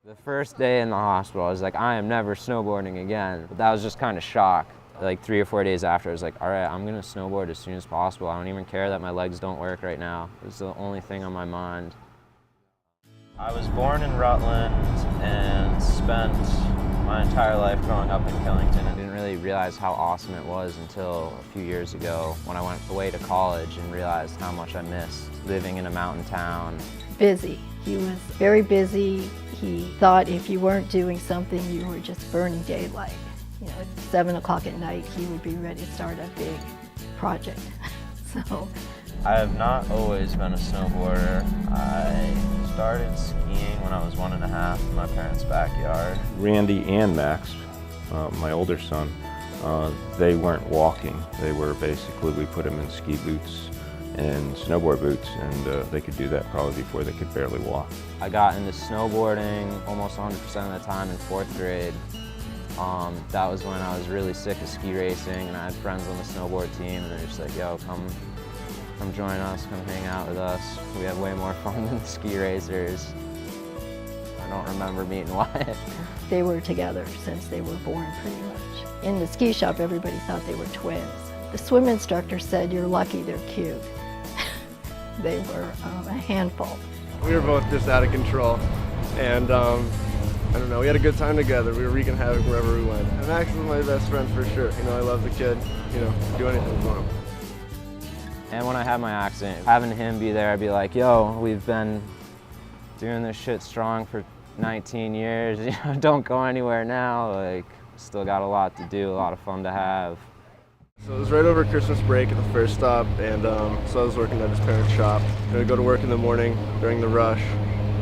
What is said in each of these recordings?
The first day in the hospital, I was like, I am never snowboarding again. But that was just kind of shock. Like 3 or 4 days after, I was like, all right, I'm gonna snowboard as soon as possible. I don't even care that my legs don't work right now. It's the only thing on my mind. I was born in Rutland and spent my entire life growing up in Killington. I didn't really realize how awesome it was until a few years ago when I went away to college and realized how much I missed living in a mountain town. Busy. He was very busy. He thought if you weren't doing something, you were just burning daylight. You know, at 7 o'clock at night, he would be ready to start a big project. So, I have not always been a snowboarder. I started skiing when I was 1.5 in my parents' backyard. Randy and Max, my older son, they weren't walking. They were basically, we put them in ski boots and snowboard boots, and they could do that probably before they could barely walk. I got into snowboarding almost 100% of the time in 4th grade. That was when I was really sick of ski racing, and I had friends on the snowboard team, and they're just like, yo, come join us, come hang out with us. We have way more fun than the ski racers. I don't remember meeting Wyatt. they were together since they were born, pretty much. In the ski shop, everybody thought they were twins. The swim instructor said, you're lucky they're cute. They were a handful. We were both just out of control, and I don't know, we had a good time together. We were wreaking havoc wherever we went. And Max is my best friend for sure. You know, I love the kid, you know, do anything for him. And when I had my accident, having him be there, I'd be like, yo, we've been doing this shit strong for 19 years, you know, don't go anywhere now. Like, still got a lot to do, a lot of fun to have. So it was right over Christmas break at the first stop, and so I was working at his parents' shop. I would go to work in the morning during the rush,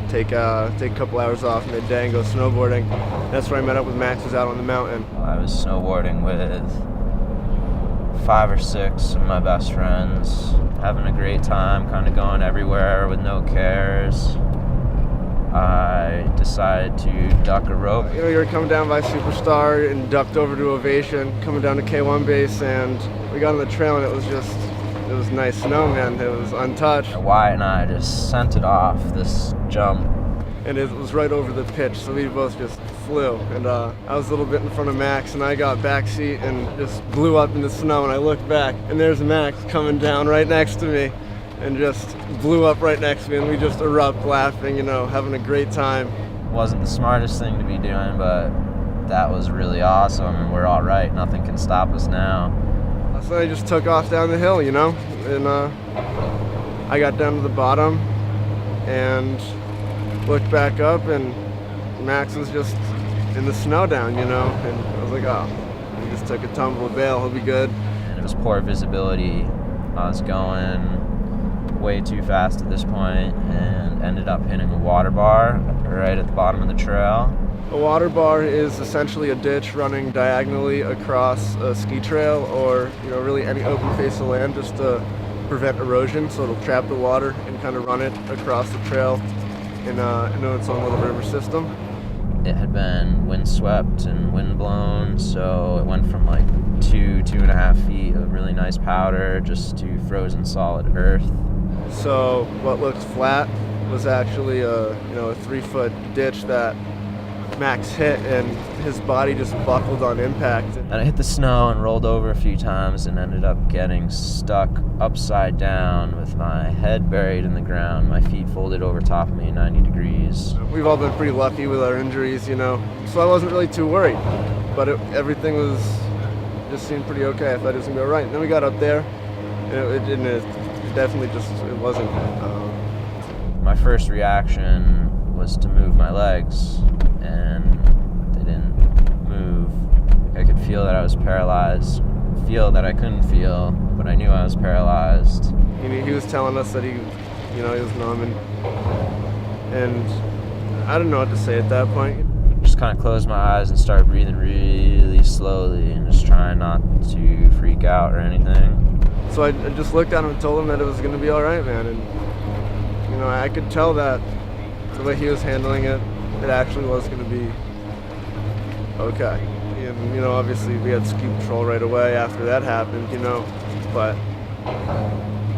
take a couple hours off midday and go snowboarding. That's where I met up with Max, who's out on the mountain. I was snowboarding with 5 or 6 of my best friends, having a great time, kind of going everywhere with no cares. I decided to duck a rope. You know, you were coming down by Superstar and ducked over to Ovation, coming down to K1 base, and we got on the trail, and it was nice snow, man. It was untouched. Wyatt and I just sent it off this jump. And it was right over the pitch, so we both just flew. And I was a little bit in front of Max, and I got backseat and just blew up in the snow, and I looked back, and there's Max coming down right next to me, and just blew up right next to me, and we just erupt laughing, you know, having a great time. Wasn't the smartest thing to be doing, but that was really awesome, and we're all right. Nothing can stop us now. So I just took off down the hill, you know, and I got down to the bottom and looked back up, and Max was just in the snow down, you know, and I was like, oh, he just took a tumble, bail, he'll be good. And it was poor visibility. I was going way too fast at this point and ended up hitting a water bar right at the bottom of the trail. A water bar is essentially a ditch running diagonally across a ski trail, or, you know, really any open face of land, just to prevent erosion. So it'll trap the water and kind of run it across the trail in its own little river system. It had been windswept and windblown, so it went from like 2.5 feet of really nice powder just to frozen solid earth. So what looked flat was actually a 3-foot ditch that Max hit, and his body just buckled on impact. And I hit the snow and rolled over a few times and ended up getting stuck upside down with my head buried in the ground, my feet folded over top of me 90 degrees. We've all been pretty lucky with our injuries, you know, so I wasn't really too worried. But everything just seemed pretty okay. I thought it was going to go right. And then we got up there, and it definitely it wasn't. My first reaction was to move my legs, and they didn't move. I could feel that I was paralyzed, feel that I couldn't feel, but I knew I was paralyzed. He was telling us that he was numb, and I didn't know what to say at that point. Just kind of closed my eyes and started breathing really slowly and just trying not to freak out or anything. So I just looked at him and told him that it was going to be all right, man. And, you know, I could tell that the way he was handling it, it actually was going to be okay. And, you know, obviously we had ski patrol right away after that happened, you know, but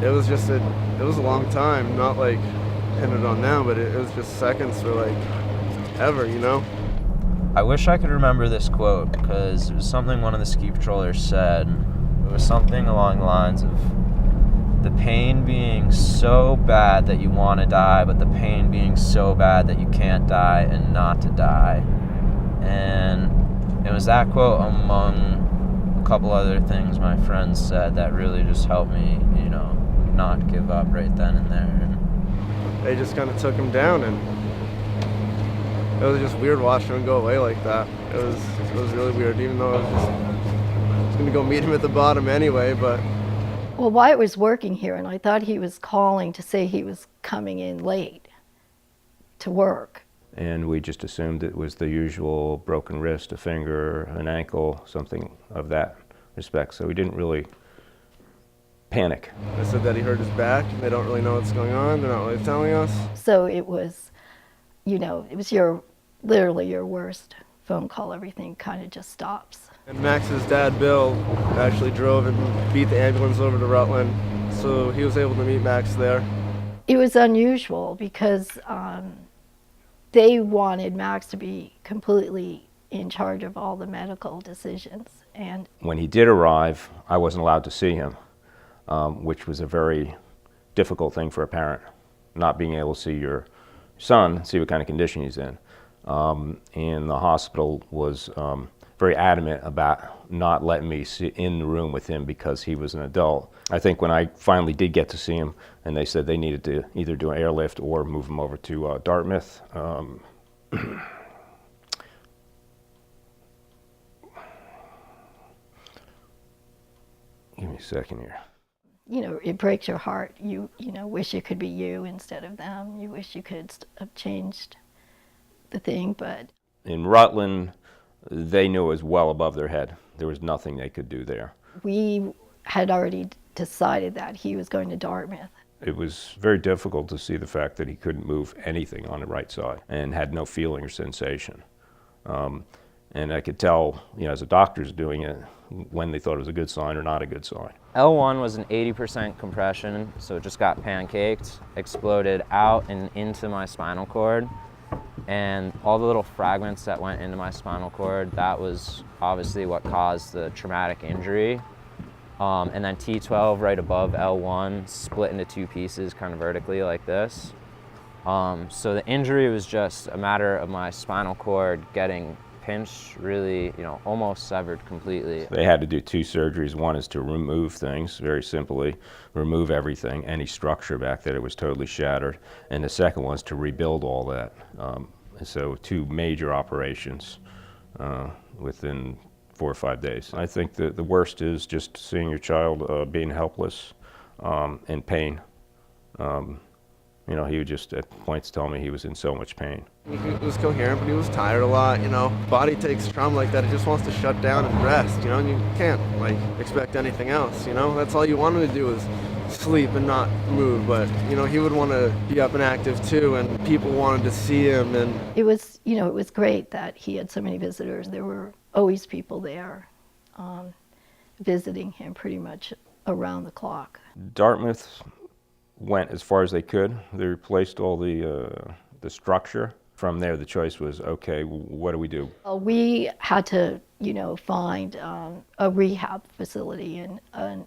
it was just it was a long time, not like ended on them, but it was just seconds where, like, ever, you know? I wish I could remember this quote because it was something one of the ski patrollers said. It was something along the lines of the pain being so bad that you want to die, but the pain being so bad that you can't die and not to die. And it was that quote among a couple other things my friends said that really just helped me, you know, not give up right then and there. They just kind of took him down, and it was just weird watching him go away like that. It was really weird, even though I was going to go meet him at the bottom anyway, but... Well, Wyatt was working here, and I thought he was calling to say he was coming in late to work. And we just assumed it was the usual broken wrist, a finger, an ankle, something of that respect. So we didn't really panic. They said that he hurt his back. They don't really know what's going on. They're not really telling us. So it was, you know, it was literally your worst phone call. Everything kind of just stops. And Max's dad, Bill, actually drove and beat the ambulance over to Rutland, so he was able to meet Max there. It was unusual because they wanted Max to be completely in charge of all the medical decisions. And when he did arrive, I wasn't allowed to see him, which was a very difficult thing for a parent, not being able to see your son, see what kind of condition he's in. And the hospital was very adamant about not letting me sit in the room with him because he was an adult. I think when I finally did get to see him, and they said they needed to either do an airlift or move him over to Dartmouth. Give me a second here. you know, it breaks your heart. You know, wish it could be you instead of them. You wish you could have changed the thing, but... In Rutland, they knew it was well above their head. There was nothing they could do there. We had already decided that he was going to Dartmouth. It was very difficult to see the fact that he couldn't move anything on the right side and had no feeling or sensation. And I could tell, you know, as a doctor's doing it, when they thought it was a good sign or not a good sign. L1 was an 80% compression, so it just got pancaked, exploded out and into my spinal cord. And all the little fragments that went into my spinal cord, that was obviously what caused the traumatic injury. And then T12 right above L1 split into two pieces kind of vertically like this. So the injury was just a matter of my spinal cord getting pinched, really, you know, almost severed completely. They had to do two surgeries. One is to remove things, very simply, remove everything, any structure back there that was totally shattered. And the second one is to rebuild all that. So two major operations within 4 or 5 days. I think that the worst is just seeing your child being helpless, in pain. You know, he would just at points tell me he was in so much pain. He was coherent, but he was tired a lot, you know. Body takes trauma like that, it just wants to shut down and rest, you know, and you can't, like, expect anything else, you know. That's all you want him to do is sleep and not move, but, you know, he would want to be up and active too, and people wanted to see him, and... It was, you know, it was great that he had so many visitors. There were always people there visiting him pretty much around the clock. Dartmouth went as far as they could. They replaced all the structure. From there, the choice was, okay, what do we do? We had to, you know, find a rehab facility, and an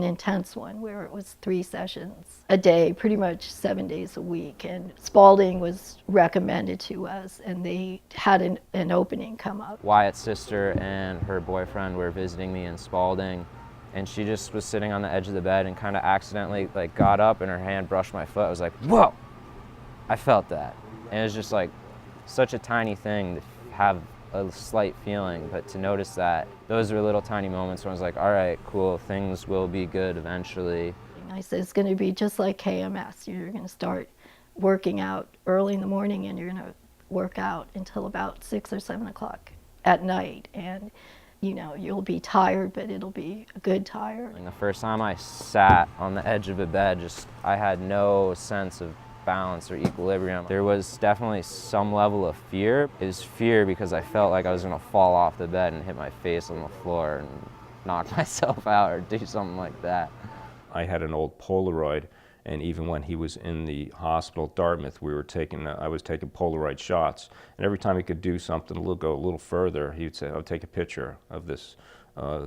intense one where it was 3 sessions a day, pretty much 7 days a week. And Spalding was recommended to us, and they had an opening come up. Wyatt's sister and her boyfriend were visiting me in Spalding, and she just was sitting on the edge of the bed and kind of accidentally like got up and her hand brushed my foot. I was like, whoa! I felt that. And it was just like such a tiny thing to have a slight feeling, but to notice that, those were little tiny moments where I was like, all right, cool, things will be good eventually. I said, it's going to be just like KMS. You're going to start working out early in the morning, and you're going to work out until about 6 or 7 o'clock at night. And you know, you'll be tired, but it'll be a good tired. And the first time I sat on the edge of a bed, I had no sense of balance or equilibrium. There was definitely some level of fear. It was fear because I felt like I was gonna fall off the bed and hit my face on the floor and knock myself out or do something like that. I had an old Polaroid, And even when he was in the hospital at Dartmouth, I was taking Polaroid shots. And every time he could do something, go a little further, he would say, "I'll take a picture of this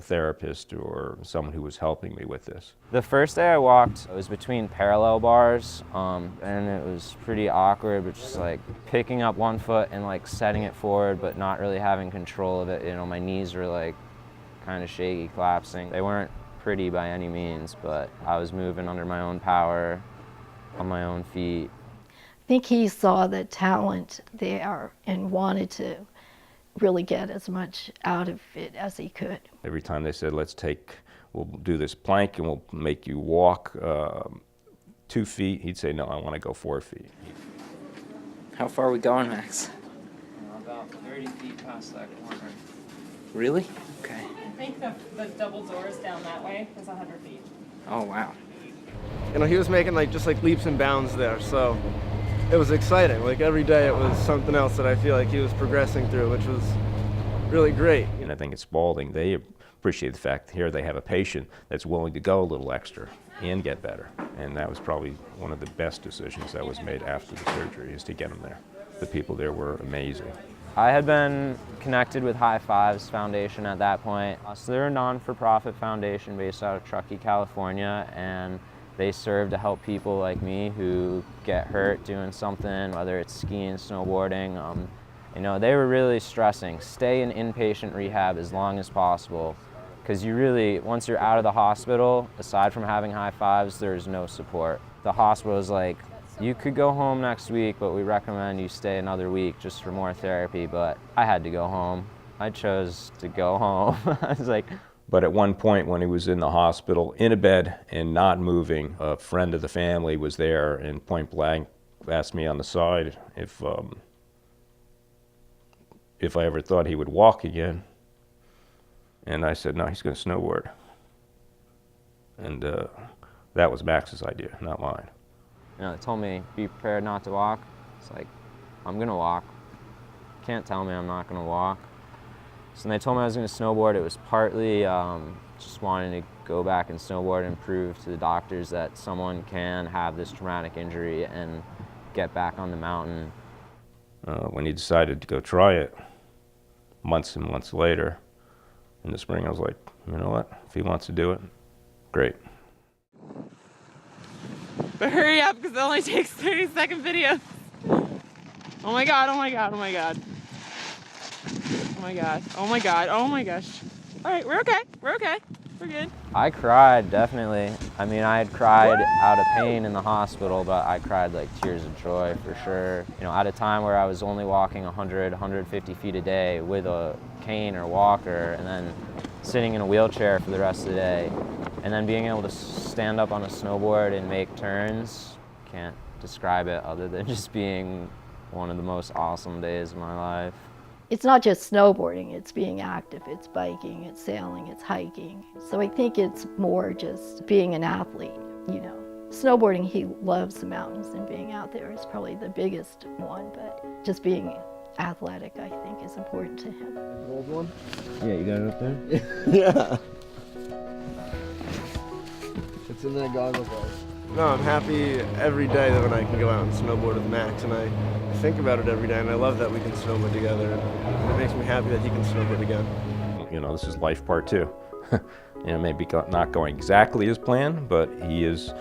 therapist or someone who was helping me with this." The first day I walked, it was between parallel bars, and it was pretty awkward, but just like picking up one foot and like setting it forward, but not really having control of it. You know, my knees were like kind of shaky, collapsing. They weren't pretty by any means, but I was moving under my own power, on my own feet. I think he saw the talent there and wanted to really get as much out of it as he could. Every time they said, we'll do this plank and we'll make you walk 2 feet, he'd say, "No, I want to go 4 feet." How far are we going, Max? About 30 feet past that corner. Really? Okay. I think the double doors down that way is 100 feet. Oh, wow. You know, he was making just leaps and bounds there, so it was exciting. Like every day it was something else that I feel like he was progressing through, which was really great. And I think at Spaulding, they appreciate the fact that here they have a patient that's willing to go a little extra and get better. And that was probably one of the best decisions that was made after the surgery, is to get him there. The people there were amazing. I had been connected with High Fives Foundation at that point. So they're a non-for-profit foundation based out of Truckee, California, and they serve to help people like me who get hurt doing something, whether it's skiing, snowboarding. You know, they were really stressing, stay in inpatient rehab as long as possible, because you really, once you're out of the hospital, aside from having High Fives, there's no support. The hospital is like, you could go home next week, but we recommend you stay another week just for more therapy. But I had to go home. I chose to go home. I was like. But at one point when he was in the hospital, in a bed and not moving, a friend of the family was there and point blank asked me on the side if I ever thought he would walk again. And I said, "No, he's going to snowboard." And that was Max's idea, not mine. You know, they told me, be prepared not to walk. It's like, I'm gonna walk. Can't tell me I'm not gonna walk. So when they told me I was gonna snowboard, it was partly just wanting to go back and snowboard and prove to the doctors that someone can have this traumatic injury and get back on the mountain. When he decided to go try it, months and months later, in the spring, I was like, you know what? If he wants to do it, great. But hurry up, because it only takes 30-second videos. Oh my god, oh my god, oh my god. Oh my god, oh my god, oh my gosh. Alright, we're okay, we're good. I cried, definitely. I mean, I had cried out of pain in the hospital, but I cried like tears of joy for sure. You know, at a time where I was only walking 100, 150 feet a day with a cane or walker, and then sitting in a wheelchair for the rest of the day, and then being able to stand up on a snowboard and make turns, can't describe it other than just being one of the most awesome days of my life. It's not just snowboarding, it's being active, it's biking, it's sailing, it's hiking. So I think it's more just being an athlete, you know. Snowboarding, he loves the mountains, and being out there is probably the biggest one, but just being athletic, I think, is important to him. Old one? Yeah, you got it up there? Yeah. It's in that goggle glass. No, I'm happy every day that when I can go out and snowboard with Max, and I think about it every day, and I love that we can snowboard together, and it makes me happy that he can snowboard again. You know, this is life part 2. You know, maybe not going exactly as planned, but he is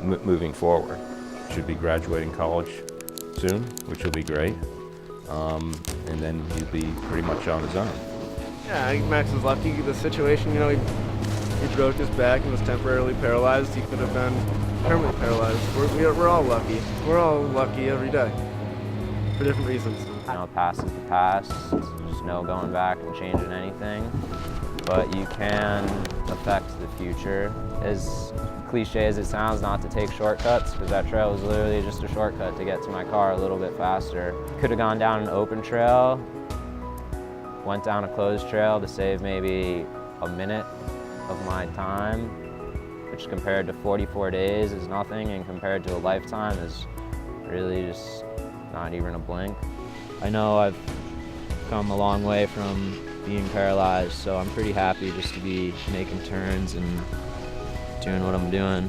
moving forward. Should be graduating college soon, which will be great. And then he'll be pretty much on his own. Yeah, I think Max is lucky. The situation, you know, he broke his back and was temporarily paralyzed. He could have been permanently paralyzed. We're all lucky. We're all lucky every day for different reasons. You know, past is the past. There's no going back and changing anything. But you can affect the future. As cliche as it sounds, not to take shortcuts, because that trail was literally just a shortcut to get to my car a little bit faster. Could have gone down an open trail, went down a closed trail to save maybe a minute of my time, which compared to 44 days is nothing, and compared to a lifetime is really just not even a blink. I know I've come a long way from being paralyzed, so I'm pretty happy just to be making turns and doing what I'm doing.